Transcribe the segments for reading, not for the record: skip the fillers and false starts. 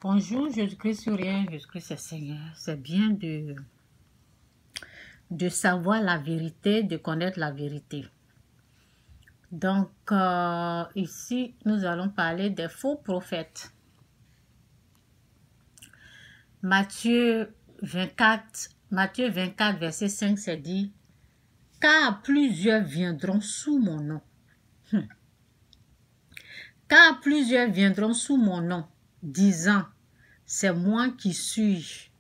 Bonjour, Jésus-Christ sur rien, Jésus-Christ est Seigneur. C'est bien de savoir la vérité, de connaître la vérité. Donc, ici, nous allons parler des faux prophètes. Matthieu 24, verset 5, c'est dit, « Car plusieurs viendront sous mon nom. Car plusieurs viendront sous mon nom, disant, c'est moi qui suis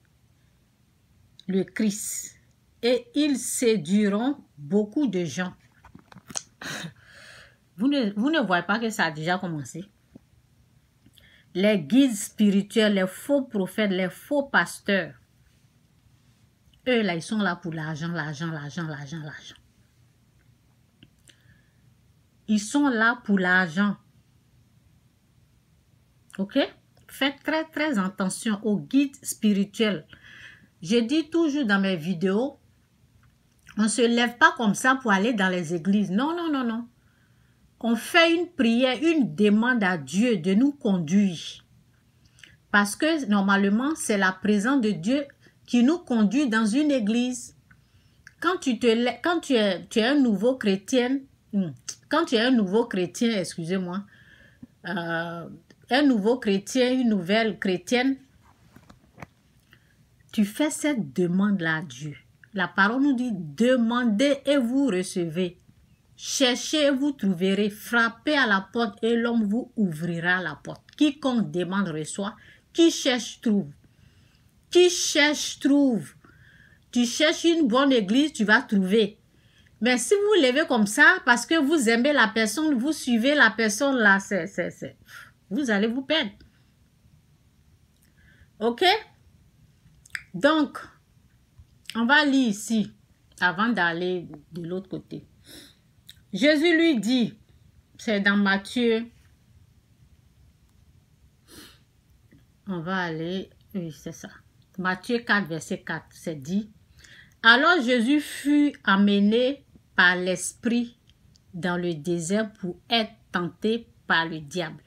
le Christ. Et ils séduiront beaucoup de gens. » Vous ne voyez pas que ça a déjà commencé? Les guides spirituels, les faux prophètes, les faux pasteurs, eux là, ils sont là pour l'argent. Ils sont là pour l'argent. Ok? Faites très attention aux guides spirituels. Je dis toujours dans mes vidéos, on ne se lève pas comme ça pour aller dans les églises. Non. On fait une prière, une demande à Dieu de nous conduire. Parce que normalement, c'est la présence de Dieu qui nous conduit dans une église. Quand tu es un nouveau chrétien, excusez-moi, un nouveau chrétien, une nouvelle chrétienne, tu fais cette demande-là à Dieu. La parole nous dit, demandez et vous recevez. Cherchez et vous trouverez. Frappez à la porte et l'homme vous ouvrira la porte. Quiconque demande reçoit. Qui cherche trouve. Qui cherche trouve. Tu cherches une bonne église, tu vas trouver. Mais si vous levez comme ça, parce que vous aimez la personne, vous suivez la personne là, vous allez vous perdre. Ok? Donc, on va lire ici, avant d'aller de l'autre côté. Jésus lui dit, c'est dans Matthieu, on va aller, oui c'est ça, Matthieu 4, verset 4, c'est dit, alors Jésus fut amené par l'Esprit dans le désert pour être tenté par le diable.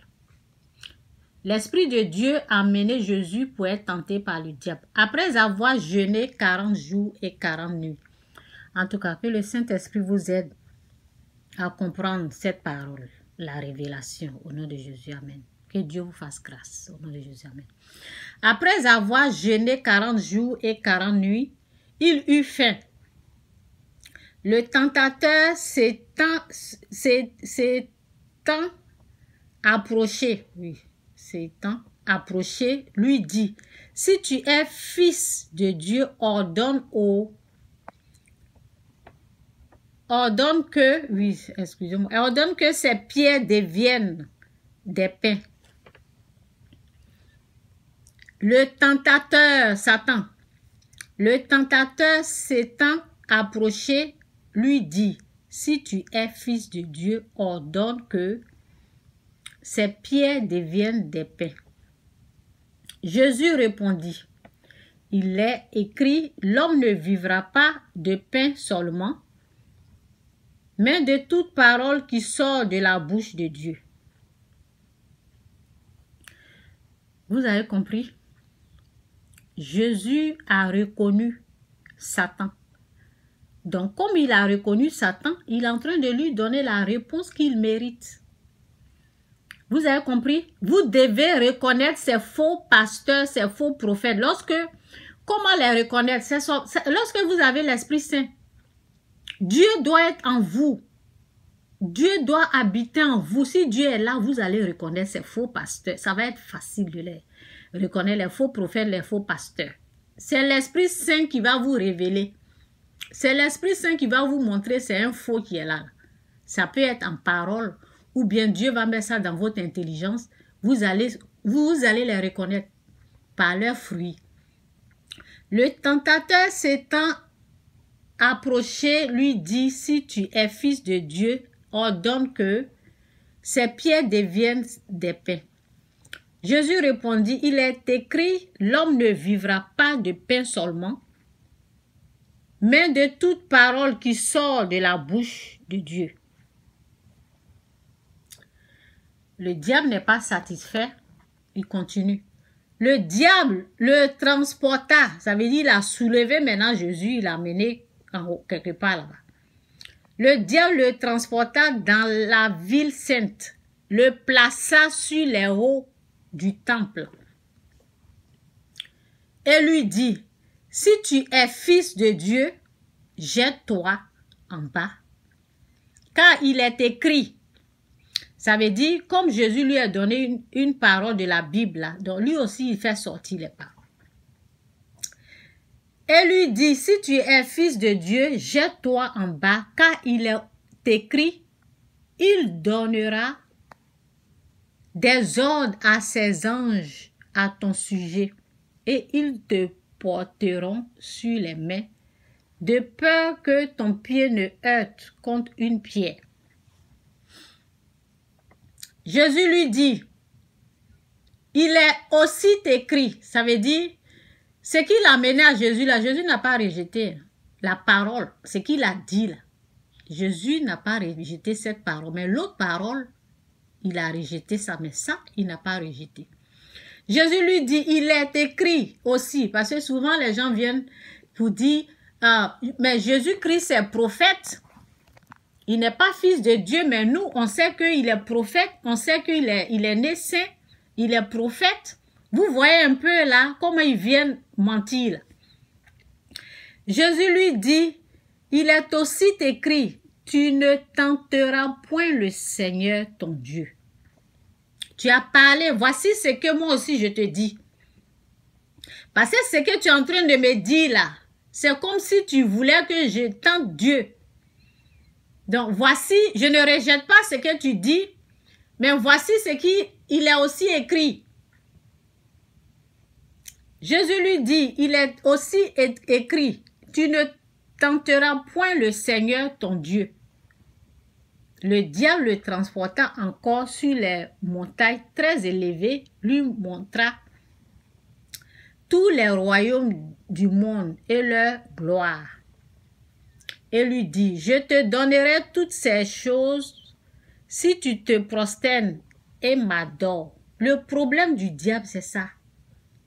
L'Esprit de Dieu a amené Jésus pour être tenté par le diable. Après avoir jeûné 40 jours et 40 nuits. En tout cas, que le Saint-Esprit vous aide à comprendre cette parole, la révélation, au nom de Jésus, amen. Que Dieu vous fasse grâce, au nom de Jésus, amen. Après avoir jeûné 40 jours et 40 nuits, il eut faim. Le tentateur s'étant approché, lui dit, si tu es fils de Dieu, ordonne que ces pierres deviennent des pains. Le tentateur, Satan, s'étant approché, lui dit, si tu es fils de Dieu, ordonne que ces pierres deviennent des pains. Jésus répondit, il est écrit, l'homme ne vivra pas de pain seulement, mais de toute parole qui sort de la bouche de Dieu. Vous avez compris? Jésus a reconnu Satan. Donc, comme il a reconnu Satan, il est en train de lui donner la réponse qu'il mérite. Vous avez compris? Vous devez reconnaître ces faux pasteurs, ces faux prophètes. Comment les reconnaître? Lorsque vous avez l'Esprit Saint, Dieu doit être en vous. Dieu doit habiter en vous. Si Dieu est là, vous allez reconnaître ces faux pasteurs. Ça va être facile de les reconnaître, les faux prophètes, les faux pasteurs. C'est l'Esprit Saint qui va vous révéler. C'est l'Esprit Saint qui va vous montrer c'est un faux qui est là. Ça peut être en parole ou bien Dieu va mettre ça dans votre intelligence. Vous allez les reconnaître par leurs fruits. Le tentateur s'étant approché, lui dit, si tu es fils de Dieu, ordonne que ces pierres deviennent des pains. Jésus répondit, il est écrit, l'homme ne vivra pas de pain seulement, mais de toute parole qui sort de la bouche de Dieu. Le diable n'est pas satisfait, il continue. Le diable le transporta. Ça veut dire il a soulevé maintenant Jésus, il l'a amené en haut, quelque part là-bas. Le diable le transporta dans la ville sainte, le plaça sur les hauts du temple et lui dit, si tu es fils de Dieu, jette-toi en bas. Car il est écrit, ça veut dire, comme Jésus lui a donné une parole de la Bible, là, donc lui aussi il fait sortir les paroles. Et lui dit, si tu es fils de Dieu, jette-toi en bas, car il est écrit, il donnera des ordres à ses anges à ton sujet, et ils te porteront sur les mains, de peur que ton pied ne heurte contre une pierre. Jésus lui dit, il est aussi écrit, ça veut dire, ce qu'il a mené à Jésus, là, Jésus n'a pas rejeté la parole, ce qu'il a dit là. Jésus n'a pas rejeté cette parole, mais l'autre parole, il a rejeté ça, mais ça, il n'a pas rejeté. Jésus lui dit, il est écrit aussi, parce que souvent les gens viennent pour dire, mais Jésus-Christ est prophète. Il n'est pas fils de Dieu, mais nous, on sait qu'il est prophète, on sait qu'il est né saint, il est prophète. Vous voyez un peu là, comment ils viennent mentir. Jésus lui dit, il est aussi écrit, tu ne tenteras point le Seigneur ton Dieu. Tu as parlé, voici ce que moi aussi je te dis. Parce que ce que tu es en train de me dire là, c'est comme si tu voulais que je tente Dieu. Donc voici, je ne rejette pas ce que tu dis, mais voici ce qu'il est aussi écrit. Jésus lui dit, il est aussi écrit, tu ne tenteras point le Seigneur ton Dieu. Le diable le transporta encore sur les montagnes très élevées, lui montra tous les royaumes du monde et leur gloire. Et lui dit, je te donnerai toutes ces choses si tu te prosternes et m'adores. Le problème du diable, c'est ça.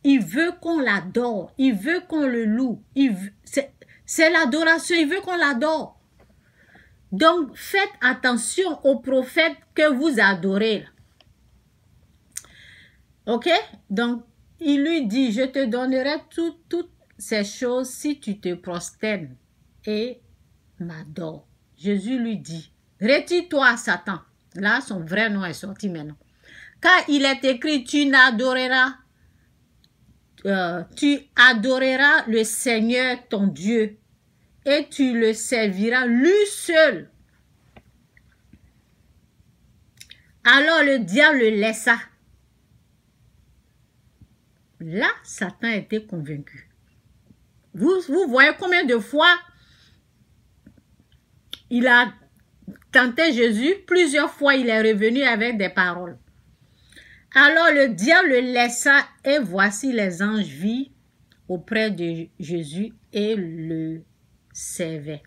Il veut qu'on l'adore, il veut qu'on le loue. C'est l'adoration, il veut qu'on l'adore. Donc, faites attention aux prophètes que vous adorez. Ok? Donc, il lui dit, je te donnerai toutes ces choses si tu te prosternes et m'adores. Jésus lui dit, retire-toi, Satan. Là, son vrai nom est sorti maintenant. Car il est écrit, tu adoreras le Seigneur ton Dieu et tu le serviras lui seul. Alors le diable le laissa. Là, Satan était convaincu. Vous voyez combien de fois il a tenté Jésus, plusieurs fois il est revenu avec des paroles. Alors le diable le laissa et voici les anges virent auprès de Jésus et le servaient.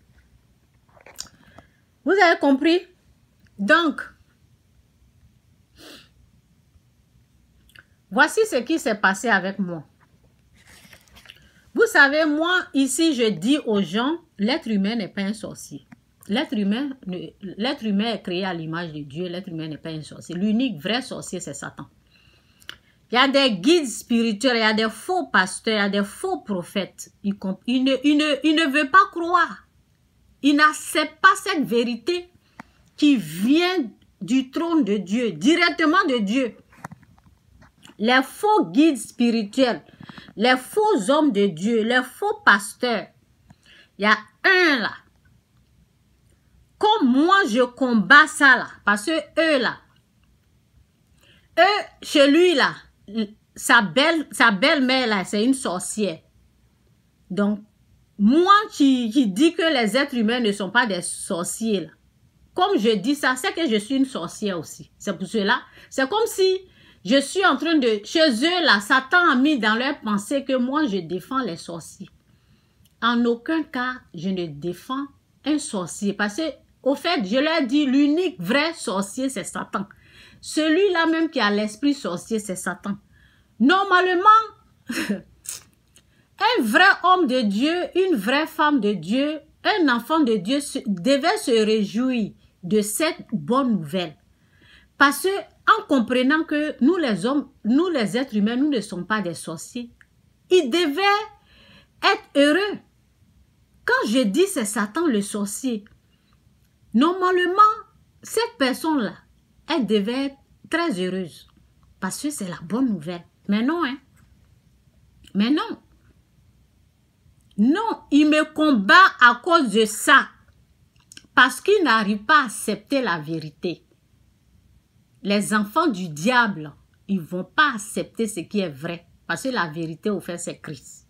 Vous avez compris? Donc, voici ce qui s'est passé avec moi. Vous savez, moi, ici, je dis aux gens, l'être humain n'est pas un sorcier. L'être humain est créé à l'image de Dieu. L'être humain n'est pas un sorcier. L'unique vrai sorcier, c'est Satan. Il y a des guides spirituels, il y a des faux pasteurs, il y a des faux prophètes. Il ne veut pas croire. Il n'accepte pas cette vérité qui vient du trône de Dieu, directement de Dieu. Les faux guides spirituels, les faux hommes de Dieu, les faux pasteurs. Il y a un là. Comme moi, je combats ça là. Parce que eux là, chez lui là, sa belle-mère là, c'est une sorcière. Donc, moi qui dis que les êtres humains ne sont pas des sorciers là, comme je dis ça, c'est que je suis une sorcière aussi. C'est pour cela, c'est comme si je suis en train de, chez eux là, Satan a mis dans leur pensée que moi je défends les sorciers. En aucun cas, je ne défends un sorcier. Parce que, au fait, je leur dis, l'unique vrai sorcier, c'est Satan. Celui-là même qui a l'esprit sorcier, c'est Satan. Normalement, un vrai homme de Dieu, une vraie femme de Dieu, un enfant de Dieu devait se réjouir de cette bonne nouvelle. Parce que en comprenant que nous les hommes, nous les êtres humains, nous ne sommes pas des sorciers, il devait être heureux. Quand je dis c'est Satan le sorcier, normalement, cette personne-là, elle devait être très heureuse. Parce que c'est la bonne nouvelle. Mais non, hein. Mais non. Non, il me combat à cause de ça. Parce qu'il n'arrive pas à accepter la vérité. Les enfants du diable, ils ne vont pas accepter ce qui est vrai. Parce que la vérité, au fait, c'est Christ.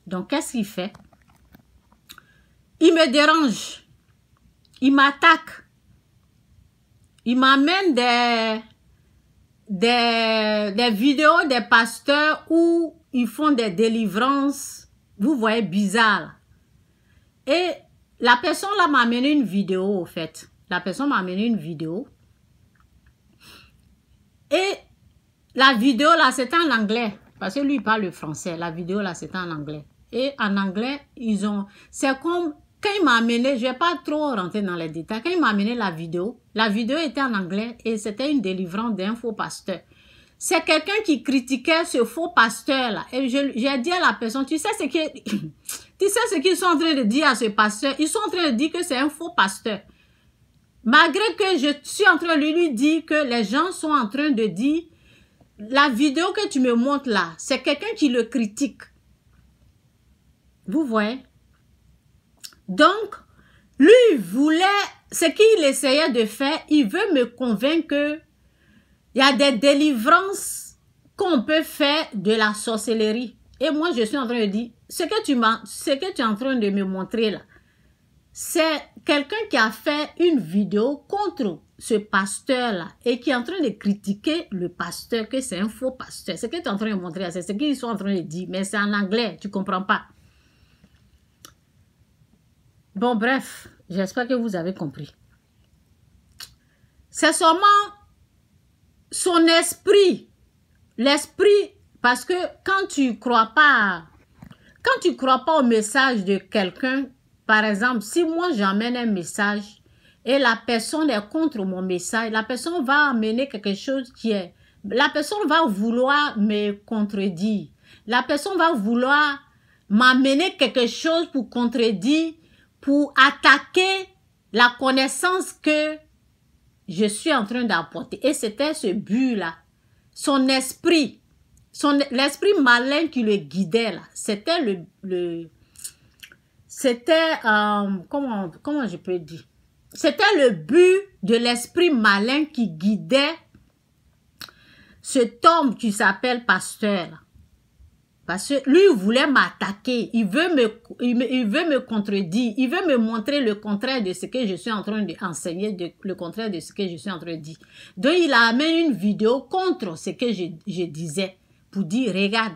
Donc, qu'est-ce qu'il fait? Il me dérange. Il m'attaque. Il m'amène des vidéos des pasteurs où ils font des délivrances. Vous voyez, bizarre. Et la personne là m'a amené une vidéo, au fait. La personne m'a amené une vidéo. Et la vidéo là, c'était en anglais. Parce que lui, il parle le français. La vidéo là, c'était en anglais. Et en anglais, ils ont... C'est comme... Quand il m'a amené, je ne vais pas trop rentrer dans les détails. Quand il m'a amené la vidéo était en anglais et c'était une délivrance d'un faux pasteur. C'est quelqu'un qui critiquait ce faux pasteur-là. Et j'ai dit à la personne, tu sais ce qu'ils sont en train de dire à ce pasteur? Ils sont en train de dire que c'est un faux pasteur. Malgré que je suis en train de lui dire que les gens sont en train de dire, la vidéo que tu me montres là, c'est quelqu'un qui le critique. Vous voyez? Donc, lui, il voulait, ce qu'il essayait de faire, il veut me convaincre que il y a des délivrances qu'on peut faire de la sorcellerie. Et moi, je suis en train de dire, ce que tu es en train de me montrer là, c'est quelqu'un qui a fait une vidéo contre ce pasteur-là et qui est en train de critiquer le pasteur, que c'est un faux pasteur. Ce que tu es en train de montrer, c'est ce qu'ils sont en train de dire, mais c'est en anglais, tu ne comprends pas. Bon, bref, j'espère que vous avez compris. C'est seulement son esprit, l'esprit, parce que quand tu crois pas au message de quelqu'un, par exemple, si moi j'amène un message et la personne est contre mon message, la personne va amener quelque chose qui est, la personne va vouloir me contredire, la personne va vouloir m'amener quelque chose pour contredire, pour attaquer la connaissance que je suis en train d'apporter. Et c'était ce but-là. Son esprit, l'esprit malin qui le guidait, là, c'était c'était, comment je peux dire? C'était le but de l'esprit malin qui guidait cet homme qui s'appelle pasteur, là. Parce que lui, il voulait m'attaquer, il veut me contredire, il veut me montrer le contraire de ce que je suis en train d'enseigner, le contraire de ce que je suis en train de dire. Donc, il a amené une vidéo contre ce que je disais, pour dire, regarde,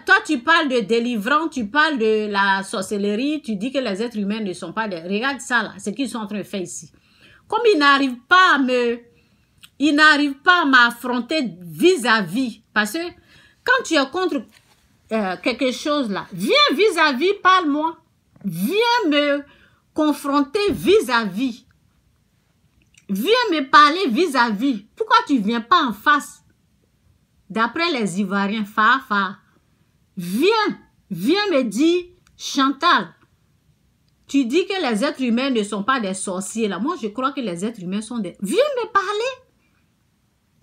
toi tu parles de délivrance, tu parles de la sorcellerie, tu dis que les êtres humains ne sont pas des... Regarde ça là, ce qu'ils sont en train de faire ici. Comme il n'arrive pas à m'affronter vis-à-vis, parce que quand tu es contre quelque chose là, viens vis-à-vis, parle-moi. Viens me confronter vis-à-vis. Viens me parler vis-à-vis. Pourquoi tu ne viens pas en face? D'après les Ivoiriens, viens me dire, Chantal, tu dis que les êtres humains ne sont pas des sorciers là. Moi, je crois que les êtres humains sont des... Viens me parler.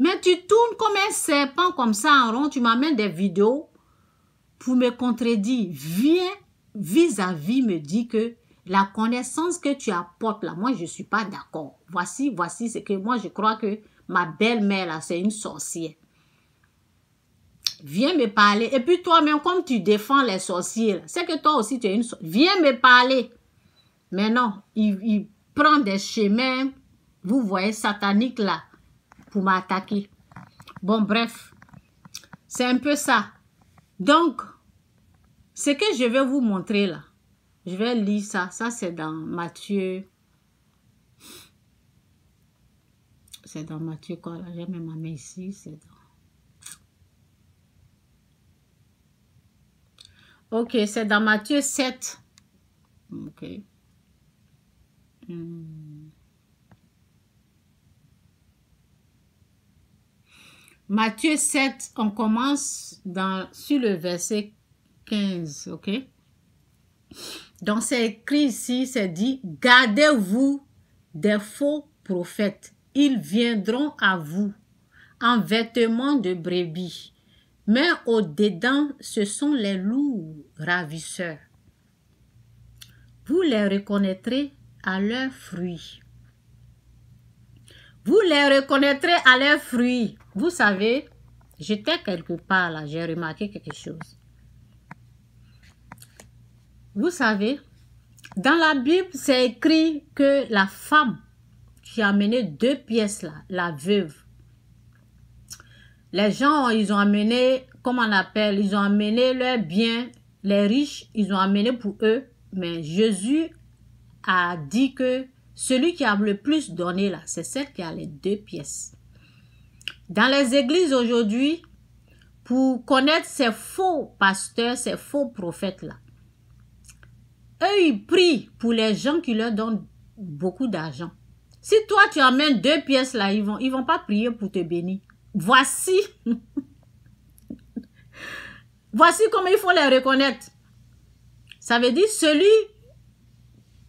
Mais tu tournes comme un serpent comme ça en rond, tu m'amènes des vidéos pour me contredire. Viens vis-à-vis me dire que la connaissance que tu apportes là, moi je ne suis pas d'accord. Voici ce que moi je crois que ma belle-mère là, c'est une sorcière. Viens me parler. Et puis toi-même, comme tu défends les sorciers, c'est que toi aussi tu es une sorcière. Viens me parler. Mais non, il prend des chemins, vous voyez, sataniques là, pour m'attaquer. Bon, bref, c'est un peu ça. Donc, ce que je vais vous montrer là, je vais lire ça. Ça, c'est dans Matthieu. C'est dans Matthieu quoi là? J'ai même ma main ici. C'est dans... Ok, c'est dans Matthieu 7. Ok. Matthieu 7, on commence sur le verset 15, ok? Donc c'est écrit ici, c'est dit, gardez-vous des faux prophètes. Ils viendront à vous en vêtements de brebis, mais au-dedans, ce sont les loups ravisseurs. Vous les reconnaîtrez à leurs fruits. Vous les reconnaîtrez à leurs fruits. Vous savez, j'étais quelque part là, j'ai remarqué quelque chose. Vous savez, dans la Bible, c'est écrit que la femme qui a amené 2 pièces là, la veuve, les gens, ils ont amené, comment on appelle, ils ont amené leurs biens, les riches, ils ont amené pour eux, mais Jésus a dit que celui qui a le plus donné là, c'est celle qui a les 2 pièces. Dans les églises aujourd'hui, pour connaître ces faux pasteurs, ces faux prophètes là, eux, ils prient pour les gens qui leur donnent beaucoup d'argent. Si toi, tu amènes 2 pièces là, ils vont pas prier pour te bénir. Voici comment il faut les reconnaître. Ça veut dire celui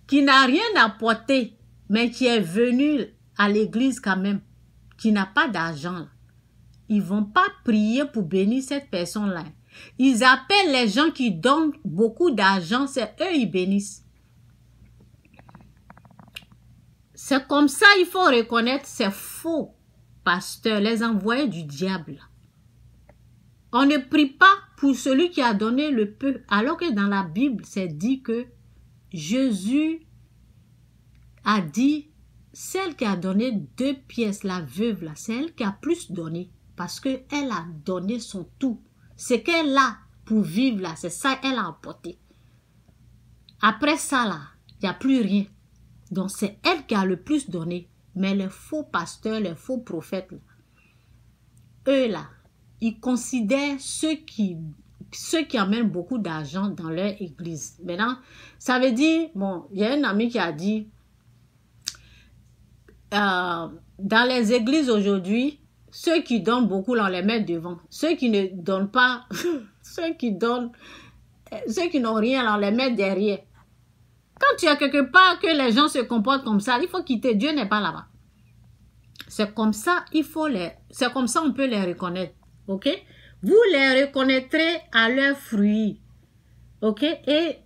qui n'a rien apporté, mais qui est venu à l'église quand même, qui n'a pas d'argent. Ils vont pas prier pour bénir cette personne-là. Ils appellent les gens qui donnent beaucoup d'argent, c'est eux ils bénissent. C'est comme ça il faut reconnaître ces faux pasteurs, les envoyés du diable. On ne prie pas pour celui qui a donné le peu, alors que dans la Bible, c'est dit que Jésus a dit, celle qui a donné 2 pièces, la veuve, là, c'est elle qui a plus donné, parce qu'elle a donné son tout. Ce qu'elle a pour vivre, là, c'est ça qu'elle a apporté. Après ça, là, il n'y a plus rien. Donc, c'est elle qui a le plus donné. Mais les faux pasteurs, les faux prophètes, là, eux, là, ils considèrent ceux qui amènent beaucoup d'argent dans leur église. Maintenant, ça veut dire, bon, il y a un ami qui a dit, dans les églises aujourd'hui, ceux qui donnent beaucoup, on les met devant. Ceux qui ne donnent pas, ceux qui n'ont rien, on les met derrière. Quand tu es quelque part que les gens se comportent comme ça, il faut quitter. Dieu n'est pas là-bas. C'est comme ça, c'est comme ça on peut les reconnaître. Ok? Vous les reconnaîtrez à leurs fruits. Ok? Et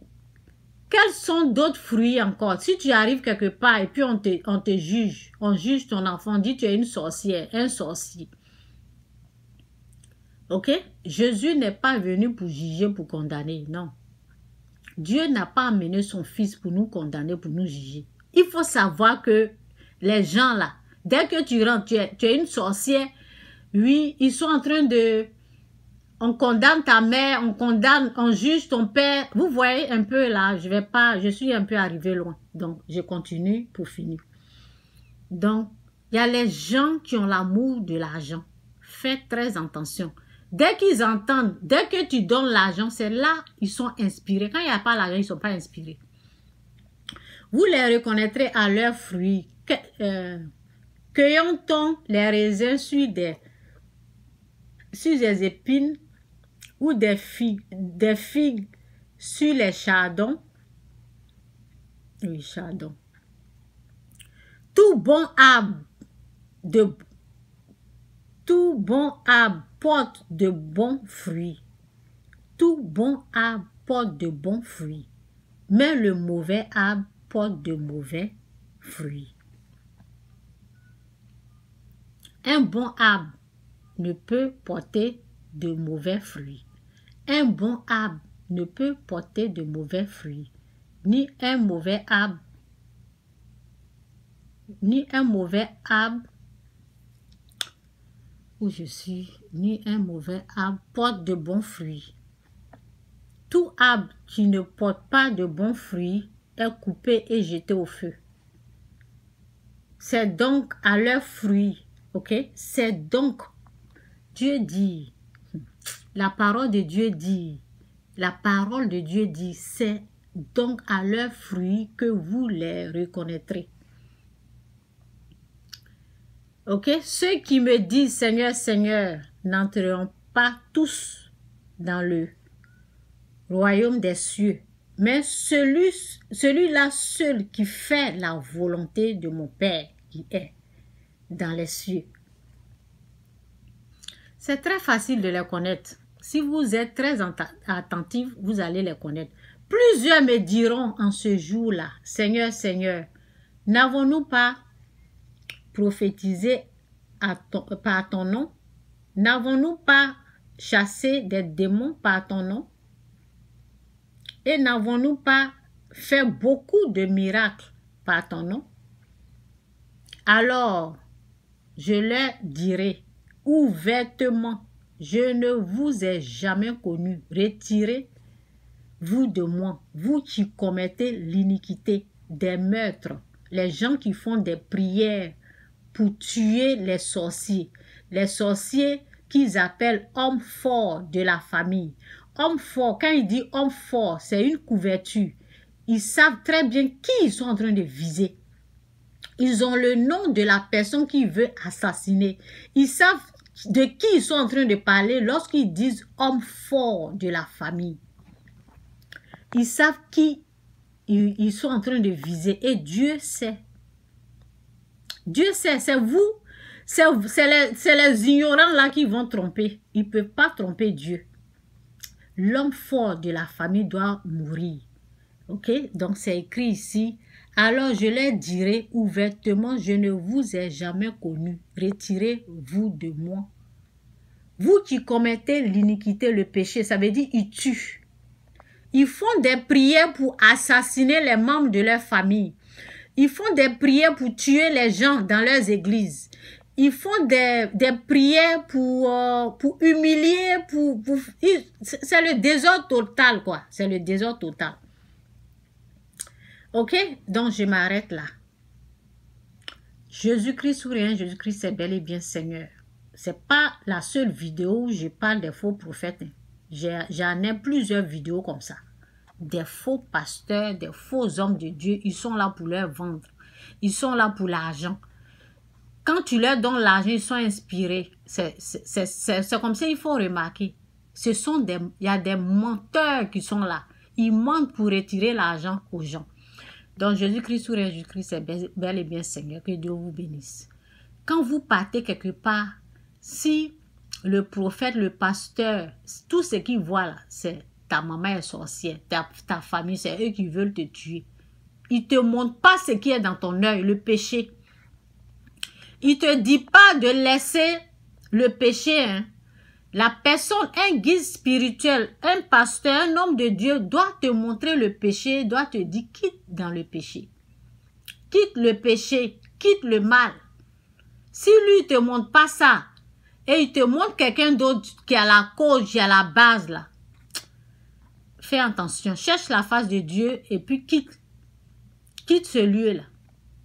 quels sont d'autres fruits encore? Si tu arrives quelque part et puis on te juge, on juge ton enfant, on dit tu es une sorcière, un sorcier. Ok? Jésus n'est pas venu pour juger, pour condamner, non. Dieu n'a pas amené son fils pour nous condamner, pour nous juger. Il faut savoir que les gens là, dès que tu rentres, tu es une sorcière, oui, ils sont en train de... On condamne ta mère, on juge ton père. Vous voyez un peu là, je suis un peu arrivé loin. Donc, je continue pour finir. Donc, il y a les gens qui ont l'amour de l'argent. Faites très attention. Dès qu'ils entendent, dès que tu donnes l'argent, c'est là ils sont inspirés. Quand il n'y a pas l'argent, ils ne sont pas inspirés. Vous les reconnaîtrez à leurs fruits. Cueillons-on les raisins sur des épines ou des figues sur les chardons? Oui, chardons. Tout bon arbre porte de bons fruits. Tout bon arbre porte de bons fruits, mais le mauvais arbre porte de mauvais fruits. Un bon arbre ne peut porter de mauvais fruits. Un bon arbre ne peut porter de mauvais fruits, ni un mauvais arbre où je suis, ni un mauvais arbre porte de bons fruits. Tout arbre qui ne porte pas de bons fruits est coupé et jeté au feu. C'est donc à leurs fruits, ok? C'est donc, Dieu dit, la parole de Dieu dit La parole de Dieu dit, c'est donc à leurs fruits que vous les reconnaîtrez. Ok? Ceux qui me disent Seigneur, Seigneur, n'entreront pas tous dans le royaume des cieux, mais celui-là seul qui fait la volonté de mon Père qui est dans les cieux. C'est très facile de les connaître. Si vous êtes très attentif, vous allez les connaître. Plusieurs me diront en ce jour-là, Seigneur, Seigneur, n'avons-nous pas prophétisé par ton nom? N'avons-nous pas chassé des démons par ton nom? Et n'avons-nous pas fait beaucoup de miracles par ton nom? Alors, je leur dirai ouvertement, je ne vous ai jamais connu. Retirez-vous de moi, vous qui commettez l'iniquité, des meurtres, les gens qui font des prières pour tuer les sorciers qu'ils appellent hommes forts de la famille. Homme fort, quand il dit homme fort, c'est une couverture. Ils savent très bien qui ils sont en train de viser. Ils ont le nom de la personne qui veut assassiner. Ils savent de qui ils sont en train de parler lorsqu'ils disent homme fort de la famille. Ils savent qui ils sont en train de viser et Dieu sait. Dieu sait, c'est vous, c'est les ignorants là qui vont tromper. Ils ne peuvent pas tromper Dieu. L'homme fort de la famille doit mourir. Ok? Donc c'est écrit ici. Alors je leur dirai ouvertement, je ne vous ai jamais connu. Retirez-vous de moi. Vous qui commettez l'iniquité, le péché, ça veut dire ils tuent. Ils font des prières pour assassiner les membres de leur famille. Ils font des prières pour tuer les gens dans leurs églises. Ils font des prières pour humilier, c'est le désordre total, quoi. C'est le désordre total. Ok? Donc, je m'arrête là. Jésus-Christ ou rien, Jésus-Christ, c'est bel et bien Seigneur. C'est pas la seule vidéo où je parle des faux prophètes. J'en ai plusieurs vidéos comme ça. Des faux pasteurs, des faux hommes de Dieu, ils sont là pour leur vendre. Ils sont là pour l'argent. Quand tu leur donnes l'argent, ils sont inspirés. C'est comme ça, il faut remarquer. Il y a des menteurs qui sont là. Ils mentent pour retirer l'argent aux gens. Donc Jésus-Christ ou Jésus-Christ, c'est bel et bien Seigneur. Que Dieu vous bénisse. Quand vous partez quelque part, si le prophète, le pasteur, tout ce qu'ils voient là, c'est ta maman est sorcière, ta famille, c'est eux qui veulent te tuer. Ils ne te montrent pas ce qui est dans ton œil, le péché. Il ne te dit pas de laisser le péché. Hein. La personne, un guide spirituel, un pasteur, un homme de Dieu doit te montrer le péché, doit te dire quitte dans le péché. Quitte le péché, quitte le mal. Si lui ne te montre pas ça, et il te montre quelqu'un d'autre qui a la cause, qui a la base là, fais attention, cherche la face de Dieu et puis quitte ce lieu là.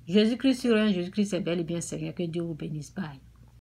Jésus-Christ sur un, Jésus-Christ est bel et bien Seigneur, que Dieu vous bénisse. Bye.